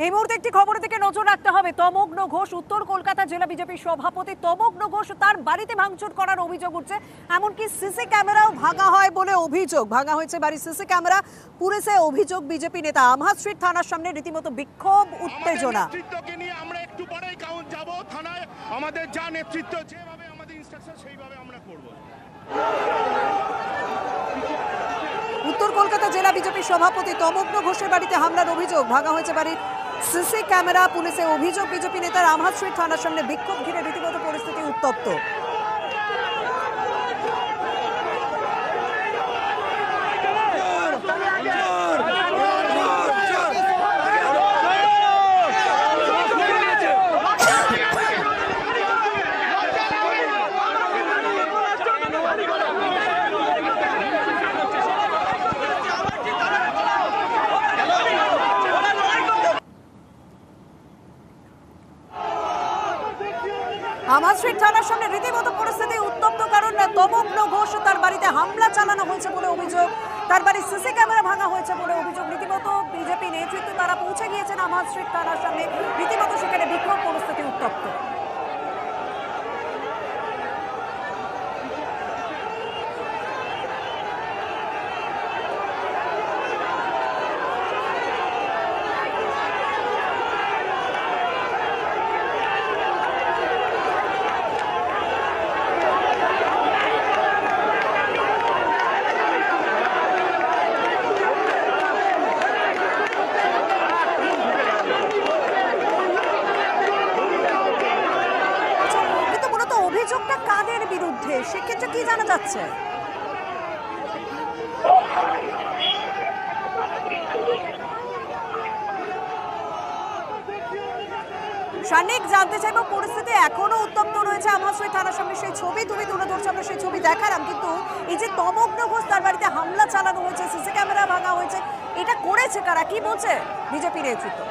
এই মুহূর্তে একটি খবরের দিকে নজর রাখতে হবে। তমগ্ন ঘোষ, উত্তর কলকাতা জেলা বিজেপির সভাপতি তমগ্ন ঘোষ, তার বাড়িতে ভাঙচুর করার অভিযোগ উঠছে। এমনকি সিসি ক্যামেরাও ভাঙা হয় বলে অভিযোগ। ভাঙা হয়েছে বাড়ির সিসি ক্যামেরা। পুলিশে অভিযোগ বিজেপি নেতা আমহাদ স্ট্রিট থানার সামনে রীতিমতো বিক্ষোভ, উত্তেজনা। আমরা একটু পরেই যাব থানায়। আমাদের যা নেতৃত্ব, যেভাবে আমাদের ইনস্ট্রাকশন সেইভাবে আমরা করব। উত্তর কলকাতা জেলা বিজেপির সভাপতি তমগ্ন ঘোষের বাড়িতে হামলার অভিযোগ। ভাঙা হয়েছে বাড়ির সিসি ক্যামেরা। পুলিশে অভিযোগ বিজেপি নেতার। আমহাদ স্ট্রিট থানার সামনে বিক্ষোভ ঘিরে রীতিমতো পরিস্থিতি উত্তপ্ত। আমহাদ স্ট্রিট থানার সামনে রীতিমতো পরিস্থিতি উত্তপ্ত, কারণ তমগ্ন ঘোষ তার বাড়িতে হামলা চালানো হয়েছে বলে অভিযোগ। তার বাড়ির সিসি ক্যামেরা ভাঙা হয়েছে বলে অভিযোগ। রীতিমতো বিজেপি নেতৃত্ব তারা পৌঁছে গিয়েছেন আমহাদ স্ট্রিট থানার সামনে। রীতিমতো সেখানে বিক্ষোভ, পরিস্থিতি উত্তপ্ত। অভিযোগটা কাদের বিরুদ্ধে, সেক্ষেত্রে কি জানা যাচ্ছে? সানিক, জানতে চাইবো, পরিস্থিতি এখনো উত্তপ্ত রয়েছে আমহাদ স্ট্রিট থানার সামনে। সেই ছবি তুমি তুলে ধরছো, আমরা সেই ছবি দেখালাম, কিন্তু এই যে তমগ্ন ঘোষ তার বাড়িতে হামলা চালানো হয়েছে, সিসি ক্যামেরা ভাঙা হয়েছে, এটা করেছে কারা, কি বলছে বিজেপি নেতৃত্ব?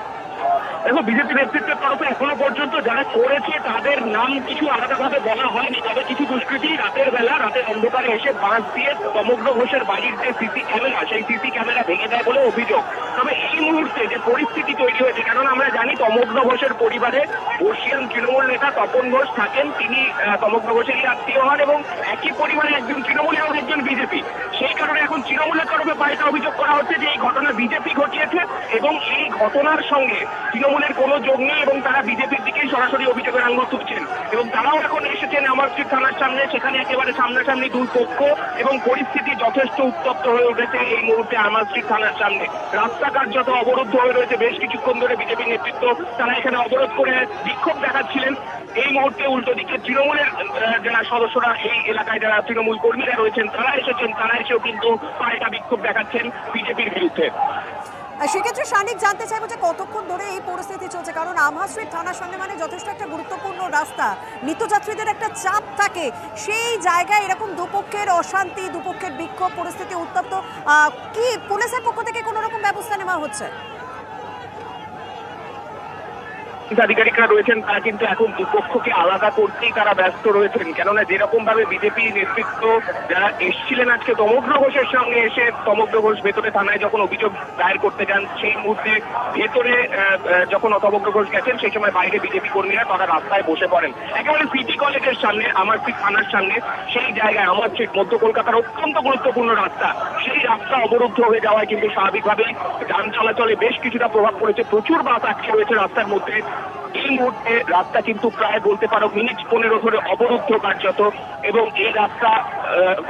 দেখো, বিজেপি নেতৃত্বের তরফে এখনো পর্যন্ত যারা করেছে তাদের নাম কিছু আলাদাভাবে বলা হয়নি। তবে কিছু দুষ্কৃতী রাতের বেলা, রাতের অন্ধকারে এসে বাঁশ দিয়ে তমগ্ন ঘোষের বাড়ির যে সিসি ক্যামেরা, সেই সিসি ক্যামেরা ভেঙে দেয় বলে অভিযোগ। তবে এই মুহূর্তে যে পরিস্থিতি তৈরি হয়েছে, কারণ আমরা জানি তমগ্ন ঘোষের পরিবারে বর্ষীয়ান তৃণমূল নেতা তপন ঘোষ থাকেন। তিনি তমগ্ন ঘোষেরই আত্মীয় হন এবং একই পরিবারে একজন তৃণমূল এবং একজন বিজেপি। সেই কারণে এখন তৃণমূলের তরফে পাল্টা অভিযোগ করা হচ্ছে যে এই ঘটনা বিজেপি ঘটিয়েছে এবং এই ঘটনার সঙ্গে তৃণমূলের কোনো যোগ নেই এবং তারা বিজেপির দিকেই সরাসরি অভিযোগের আঙুল তুলছেন। এবং তারাও এখন এসেছেন আমহাদ স্ট্রিট থানার সামনে। সেখানে একেবারে সামনাসামনি দুই পক্ষ এবং পরিস্থিতি যথেষ্ট উত্তপ্ত হয়ে উঠেছে এই মুহূর্তে আমহাদ স্ট্রিট থানার সামনে। রাস্তা কার্যত অবরুদ্ধ হয়ে রয়েছে। বেশ কিছুক্ষণ ধরে বিজেপি নেতৃত্ব তারা এখানে অবরোধ করে বিক্ষোভ দেখাচ্ছিলেন। এই মুহূর্তে উল্টো দিকে তৃণমূলের যারা সদস্যরা, এই এলাকায় যারা তৃণমূল কর্মীরা রয়েছেন, তারা এসেছেন। তারা এসেও কিন্তু পাল্টা বিক্ষোভ দেখাচ্ছেন বিজেপির বিরুদ্ধে। সেক্ষেত্রে সানিক, জানতে চাইবো যে কতক্ষণ ধরে এই পরিস্থিতি চলছে, কারণ আমহাদ স্ট্রিট থানার সামনে মানে যথেষ্ট একটা গুরুত্বপূর্ণ রাস্তা, নিত্যযাত্রীদের একটা চাপ থাকে। সেই জায়গায় এরকম দুপক্ষের অশান্তি, দুপক্ষের বিক্ষোভ, পরিস্থিতি উত্তপ্ত, কি পুলিশের পক্ষ থেকে কোনো রকম ব্যবস্থা নেওয়া হচ্ছে? আধিকারিকরা রয়েছেন, তারা কিন্তু এখন দুপক্ষকে আলাদা করতেই তারা ব্যস্ত রয়েছেন। কেননা যেরকম ভাবে বিজেপি নেতৃত্ব যারা এসেছিলেন আজকে তমগ্ন ঘোষের সঙ্গে এসে, তমগ্ন ঘোষ ভেতরে থানায় যখন অভিযোগ দায়ের করতে যান, সেই মুহূর্তে ভেতরে যখন তমগ্ন ঘোষ গেছেন, সেই সময় বাইরে বিজেপি কর্মীরা তারা রাস্তায় বসে পড়েন একেবারে সিটি কলেজের সামনে, আমহাদ স্ট্রিট থানার সামনে। সেই জায়গায় আমহাদ স্ট্রিট মধ্য কলকাতার অত্যন্ত গুরুত্বপূর্ণ রাস্তা, সেই রাস্তা অবরুদ্ধ হয়ে যাওয়ায় কিন্তু স্বাভাবিকভাবেই যান চলাচলে বেশ কিছুটা প্রভাব পড়েছে। প্রচুর বাস আটকে রয়েছে রাস্তার মধ্যে। এই মুহূর্তে রাস্তা কিন্তু প্রায় বলতে পারো মিনিট 15 ধরে অবরুদ্ধ কার্যত, এবং এই রাস্তা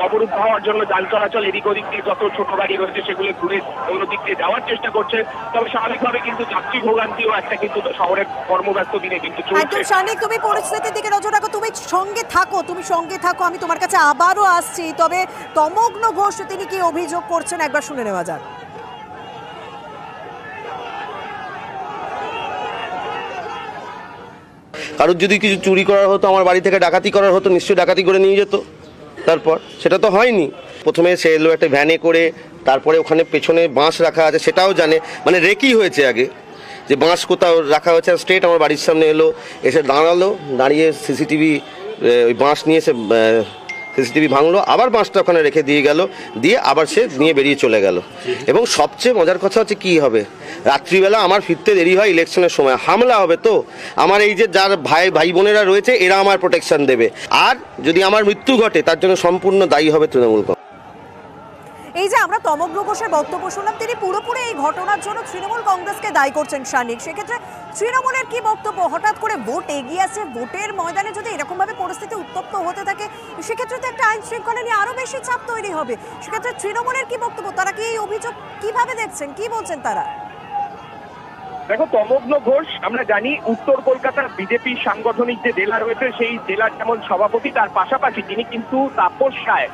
অবরুদ্ধ হওয়ার জন্য যান চলাচল এদিক ওদিক দিয়ে যত ছোট গাড়ি রয়েছে সেগুলো ঘুরে অন্য দিক দিয়ে যাওয়ার চেষ্টা করছে। তবে স্বাভাবিকভাবে কিন্তু যাত্রী ভোগান্তিও একটা কিন্তু শহরের কর্মব্যস্ত দিনে কিন্তু চলছে। সানিক, তুমি পরিস্থিতির দিকে নজর রাখো, তুমি সঙ্গে থাকো, আমি তোমার কাছে আবারও আসছি। তবে তমগ্ন ঘোষ তিনি কি অভিযোগ করছেন একবার শুনে নেওয়া যাক। কারোর যদি কিছু চুরি করার হতো, আমার বাড়ি থেকে ডাকাতি করার হতো, নিশ্চয়ই ডাকাতি করে নিয়ে যেত। তারপর সেটা তো হয়নি। প্রথমে সে এলো একটা ভ্যানে করে, তারপরে ওখানে পেছনে বাঁশ রাখা আছে সেটাও জানে, মানে রেকি হয়েছে আগে যে বাঁশ কোথাও রাখা হয়েছে। স্ট্রেট আমার বাড়ির সামনে এলো, এসে দাঁড়ালো, দাঁড়িয়ে সিসিটিভি ওই বাঁশ নিয়ে এসে সিসিটিভি ভাঙলো, আবার বাঁশটা ওখানে রেখে দিয়ে গেল, দিয়ে আবার সে নিয়ে বেরিয়ে চলে গেল। এবং সবচেয়ে মজার কথা হচ্ছে কি হবে, রাত্রিবেলা আমার ফিরতে দেরি হয়, ইলেকশনের সময় হামলা হবে, তো আমার এই যে যার ভাই বোনেরা রয়েছে এরা আমার প্রোটেকশন দেবে, আর যদি আমার মৃত্যু ঘটে তার জন্য সম্পূর্ণ দায়ী হবে তৃণমূল কংগ্রেস। এই যে আমরা তমগ্ন ঘোষের বক্তব্য শুনলাম, তিনি পুরোপুরি এই ঘটনার জন্য তৃণমূল কংগ্রেসকে দায়ী করছেন শানিক। সেক্ষেত্রে তৃণমূলের কি বক্তব্য? হঠাৎ করে ভোট এগিয়ে আছে, ভোটের ময়দানে যদি এরকম ভাবে পরিস্থিতি উত্তপ্ত হতে থাকে, সেক্ষেত্রে তো একটা আইন শৃঙ্খলা নিয়ে আরো বেশি চাপ তৈরি হবে। সেক্ষেত্রে তৃণমূলের কি বক্তব্য? তারা কি এই অভিযোগ কিভাবে দেখছেন, কি বলছেন তারা? দেখো, তমগ্ন ঘোষ আমরা জানি উত্তর কলকাতার বিজেপি সাংগঠনিক যে জেলা রয়েছে সেই জেলার যেমন সভাপতি, তার পাশাপাশি তিনি কিন্তু তাপস রায়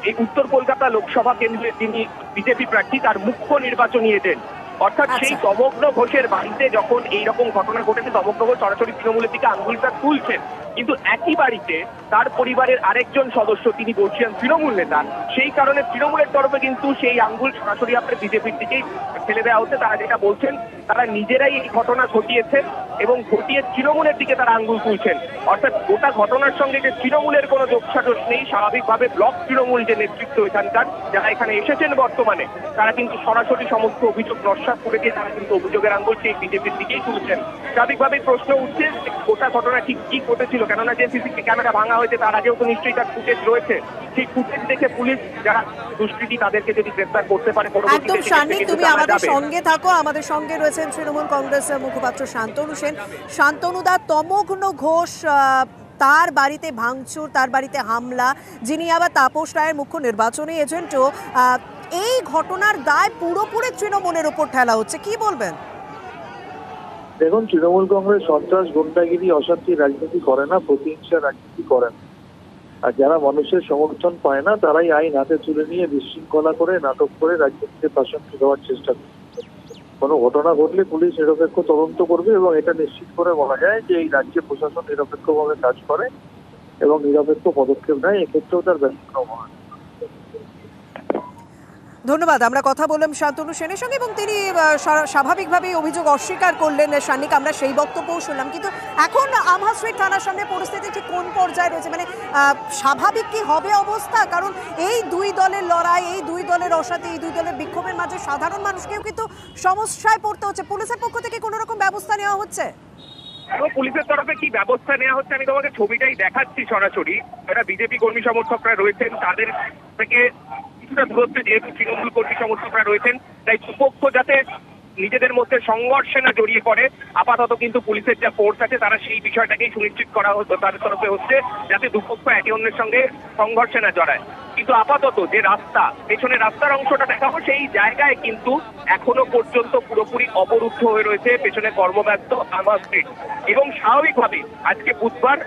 এই উত্তর কলকাতা লোকসভা কেন্দ্রে তিনি বিজেপি প্রার্থী, তার মুখ্য নির্বাচনী এজেন্ট। অর্থাৎ সেই তমগ্ন ঘোষের বাড়িতে যখন এইরকম ঘটনা ঘটেছে, তমগ্ন ঘোষ সরাসরি তৃণমূলের দিকে আঙ্গুলটা তুলছেন, কিন্তু একই বাড়িতে তার পরিবারের আরেকজন সদস্য তিনি বলছেন তৃণমূল নেতা, সেই কারণে তৃণমূলের তরফে কিন্তু সেই আঙ্গুল সরাসরি আপনার বিজেপির দিকেই ফেলে দেওয়া হচ্ছে। তারা যেটা বলছেন, তারা নিজেরাই এই ঘটনা ঘটিয়েছেন এবং ঘটিয়ে তৃণমূলের দিকে তারা আঙ্গুল তুলছেন। অর্থাৎ গোটা ঘটনার সঙ্গে যে তৃণমূলের কোনো যোগসাজশ নেই, স্বাভাবিকভাবে ব্লক তৃণমূল যে নেতৃত্ব এখানকার যারা এখানে এসেছেন বর্তমানে, তারা কিন্তু সরাসরি সমস্ত অভিযোগ নস্যাৎ করে দিয়ে তারা কিন্তু অভিযোগের আঙ্গুল সেই বিজেপির দিকেই তুলছেন। স্বাভাবিকভাবেই প্রশ্ন উঠছে গোটা ঘটনা ঠিক কি ঘটেছিল, কেননা যে সিসিটিভি ক্যামেরা ভাঙা হয়েছে তার আগেও তো নিশ্চয়ই তার ফুটেজ রয়েছে। সেই ফুটেজ দেখে পুলিশ যারা দুষ্কৃতী তাদেরকে যদি গ্রেফতার করতে পারে, একদম শানিক, তুমি আমাদের সঙ্গে থাকো। আমাদের সঙ্গে রয়েছেন তৃণমূল কংগ্রেসের মুখপাত্র শান্তনু সেন। শান্তনুদা, তমগ্ন ঘোষ তার বাড়িতে ভাঙচুর, তার বাড়িতে হামলা, যিনি আবার তাপস রায়ের মুখ্য নির্বাচনী এজেন্টও, এই ঘটনার দায় পুরোপুরি তৃণমূলের উপর ঠেলা হচ্ছে, কি বলবেন? দেখুন, তৃণমূল কংগ্রেস সন্ত্রাস, গুন্ডাগিরি, অশান্তির রাজনীতি করে না, প্রতিহিংসার রাজনীতি করে না। আর যারা মানুষের সমর্থন পায় না তারাই আইন হাতে তুলে নিয়ে বিশৃঙ্খলা করে, নাটক করে রাজনীতিতে প্রাসঙ্গিক দেওয়ার চেষ্টা করে। কোনো ঘটনা ঘটলে পুলিশ নিরপেক্ষ তদন্ত করবে এবং এটা নিশ্চিত করে বলা যায় যে এই রাজ্যে প্রশাসন নিরপেক্ষভাবে কাজ করে এবং নিরপেক্ষ পদক্ষেপ নেয়। এক্ষেত্রেও তার ব্যতিক্রম হয়। ধন্যবাদ। আমরা কথা বললাম শান্তনু সেনের সঙ্গে এবং তিনি স্বাভাবিকভাবেই অভিযোগ অস্বীকার করলেন শানিক। আমরা সেই বক্তব্যও শুনলাম, কিন্তু এখন আমহা স্ট্রিট থানার সামনে পরিস্থিতি ঠিক কোন পর্যায়ে রয়েছে, মানে স্বাভাবিক কি হবে অবস্থা? কারণ এই দুই দলের লড়াই, এই দুই দলের অশান্তি, এই দুই দলের বিক্ষোভের মাঝে সাধারণ মানুষকেও কিন্তু সমস্যায় পড়তে হচ্ছে। পুলিশের পক্ষ থেকে কোনো রকম ব্যবস্থা নেওয়া হচ্ছে? পুলিশের তরফে কি ব্যবস্থা নেওয়া হচ্ছে আমি তোমাকে ছবিটাই দেখাচ্ছি সরাসরি। যারা বিজেপি কর্মী সমর্থকরা রয়েছেন তাদের থেকে কিছুটা দূরত্বে যেহেতু তৃণমূল কর্মী সমর্থকরা রয়েছেন, তাই দুপক্ষ যাতে নিজেদের মধ্যে সংঘর্ষে না জড়িয়ে পড়ে, আপাতত কিন্তু পুলিশের যা ফোর্স আছে তারা সেই বিষয়টাকেই সুনিশ্চিত করা হতো তাদের তরফে হচ্ছে, যাতে দুপক্ষ একে অন্যের সঙ্গে সংঘর্ষে না জড়ায়। কিন্তু আপাতত যে রাস্তা, পেছনে রাস্তার অংশটা দেখাবো, সেই জায়গায় কিন্তু এখনো পর্যন্ত পুরোপুরি অবরুদ্ধ হয়ে রয়েছে পেছনে কর্মব্যস্ত আমহা স্ট্রিট। এবং স্বাভাবিকভাবে আজকে বুধবার,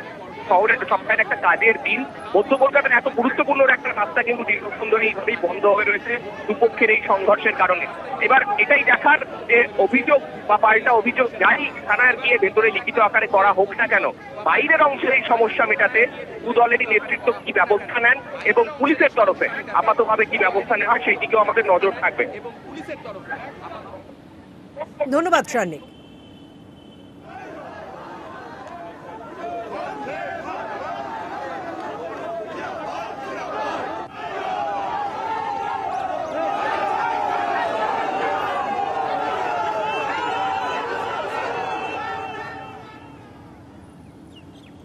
শহরের সপ্তাহের একটা কাজের দিন, মধ্য কলকাতার এত গুরুত্বপূর্ণ একটা রাস্তা কিন্তু দীর্ঘক্ষণ ধরে এইভাবেই বন্ধ হয়ে রয়েছে দুপক্ষের এই সংঘর্ষের কারণে। এবার এটাই দেখার যে অভিযোগ বা পাল্টা অভিযোগ যাই থানায় গিয়ে ভেতরে লিখিত আকারে করা হোক না কেন, বাইরের অংশের এই সমস্যা মেটাতে দু দলেরই নেতৃত্ব কি ব্যবস্থা নেন এবং পুলিশের তরফে আপাতভাবে কি ব্যবস্থা নেওয়া হয় সেই দিকেও আমাদের নজর থাকবে। ধন্যবাদ শানিক।